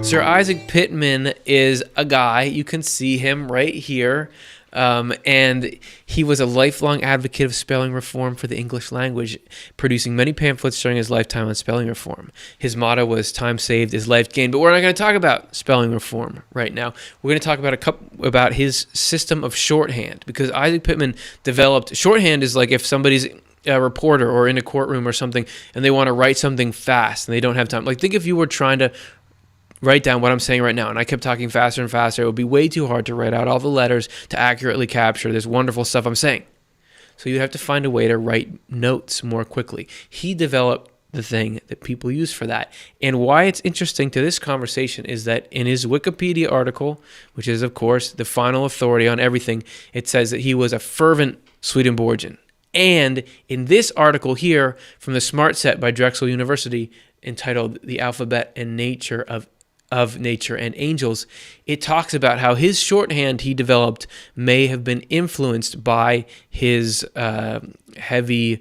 Sir Isaac Pitman is a guy, you can see him right here, and he was a lifelong advocate of spelling reform for the English language, producing many pamphlets during his lifetime on spelling reform. His motto was, "Time saved is life gained," but we're not going to talk about spelling reform right now. We're going to talk about his system of shorthand, because Isaac Pitman developed, shorthand is like if somebody's a reporter or in a courtroom or something, and they want to write something fast, and they don't have time. Like, think if you were trying to write down what I'm saying right now, and I kept talking faster and faster, it would be way too hard to write out all the letters to accurately capture this wonderful stuff I'm saying. So you'd have to find a way to write notes more quickly. He developed the thing that people use for that. And why it's interesting to this conversation is that in his Wikipedia article, which is, of course, the final authority on everything, it says that he was a fervent Swedenborgian. And in this article here from the Smart Set by Drexel University, entitled "The Alphabet and Nature of Nature and Angels," it talks about how his shorthand he developed may have been influenced by his heavy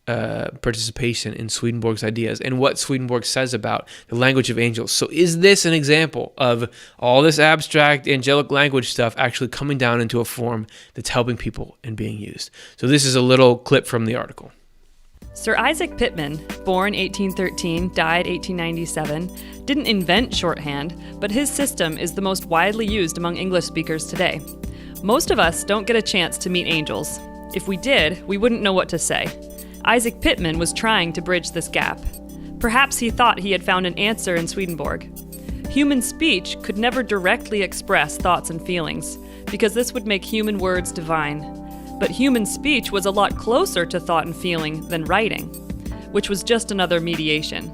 participation in Swedenborg's ideas and what Swedenborg says about the language of angels. So is this an example of all this abstract angelic language stuff actually coming down into a form that's helping people and being used? So this is a little clip from the article. Sir Isaac Pitman, born 1813, died 1897, didn't invent shorthand, but his system is the most widely used among English speakers today. Most of us don't get a chance to meet angels. If we did, we wouldn't know what to say. Isaac Pitman was trying to bridge this gap. Perhaps he thought he had found an answer in Swedenborg. Human speech could never directly express thoughts and feelings, because this would make human words divine. But human speech was a lot closer to thought and feeling than writing, which was just another mediation.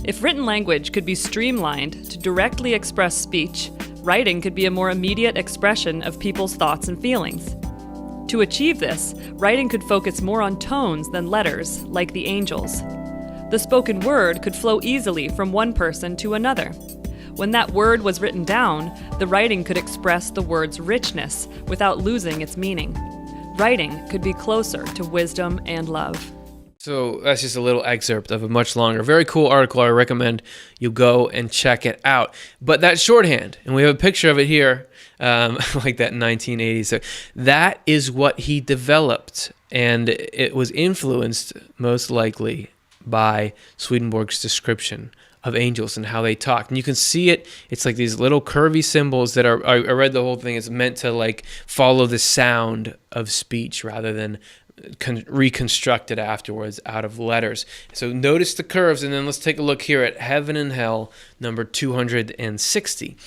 If written language could be streamlined to directly express speech, writing could be a more immediate expression of people's thoughts and feelings. To achieve this, writing could focus more on tones than letters, like the angels. The spoken word could flow easily from one person to another. When that word was written down, the writing could express the word's richness without losing its meaning. Writing could be closer to wisdom and love. So that's just a little excerpt of a much longer, very cool article. I recommend you go and check it out. But that shorthand, and we have a picture of it here, like that in 1980s. So that is what he developed, and it was influenced most likely by Swedenborg's description of angels and how they talk. And you can see it. It's like these little curvy symbols that are, I read the whole thing, it's meant to like follow the sound of speech rather than reconstruct it afterwards out of letters. So notice the curves, and then let's take a look here at Heaven and Hell, number 260.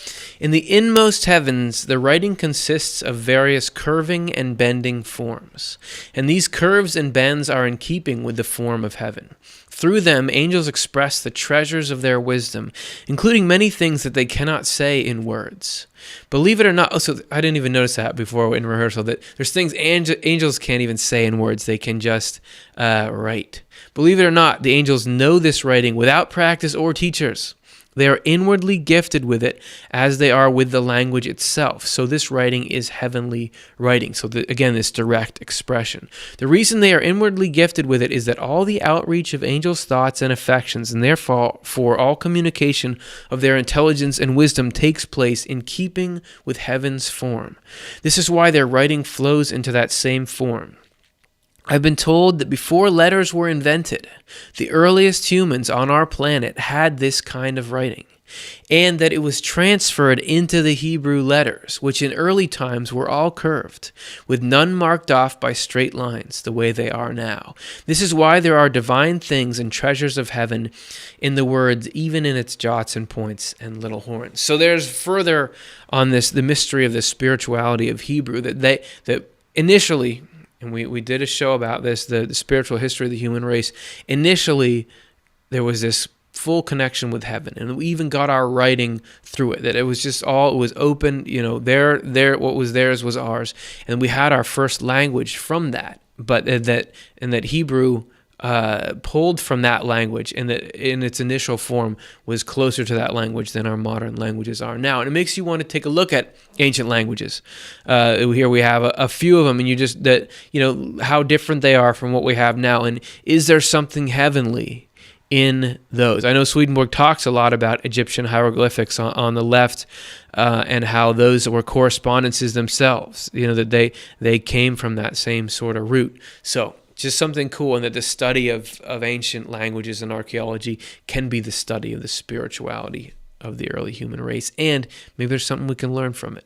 In the inmost heavens, the writing consists of various curving and bending forms, and these curves and bends are in keeping with the form of heaven. Through them, angels express the treasures of their wisdom, including many things that they cannot say in words. Believe it or not, also, I didn't even notice that before in rehearsal, that there's things angels can't even say in words, they can just write. Believe it or not, the angels know this writing without practice or teachers. They are inwardly gifted with it as they are with the language itself. So this writing is heavenly writing. So again, this direct expression. The reason they are inwardly gifted with it is that all the outreach of angels' thoughts and affections, and therefore for all communication of their intelligence and wisdom, takes place in keeping with heaven's form. This is why their writing flows into that same form. I've been told that before letters were invented, the earliest humans on our planet had this kind of writing, and that it was transferred into the Hebrew letters, which in early times were all curved, with none marked off by straight lines, the way they are now. This is why there are divine things and treasures of heaven in the words, even in its jots and points and little horns. So there's further on this, the mystery of the spirituality of Hebrew, that initially, and we did a show about this, the spiritual history of the human race. Initially, there was this full connection with heaven, and we even got our writing through it, that it was just all, it was open, what was theirs was ours, and we had our first language from that, but that Hebrew pulled from that language, and that in its initial form was closer to that language than our modern languages are now. And it makes you want to take a look at ancient languages. Here we have a few of them, and you just, how different they are from what we have now. And is there something heavenly in those. I know Swedenborg talks a lot about Egyptian hieroglyphics on the left, and how those were correspondences themselves, that they came from that same sort of root. So just something cool, and that the study of ancient languages and archaeology can be the study of the spirituality of the early human race, and maybe there's something we can learn from it,